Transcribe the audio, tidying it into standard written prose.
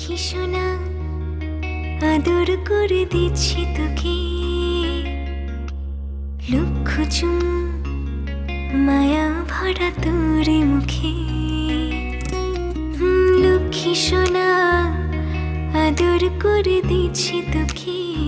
লক্ষ্মী সোনা আদর করে দিচ্ছি তোকে, লক্ষ চুম মায়া ভরা তোর মুখে। লক্ষ্মী সোনা আদর করে দিচ্ছি তোকে।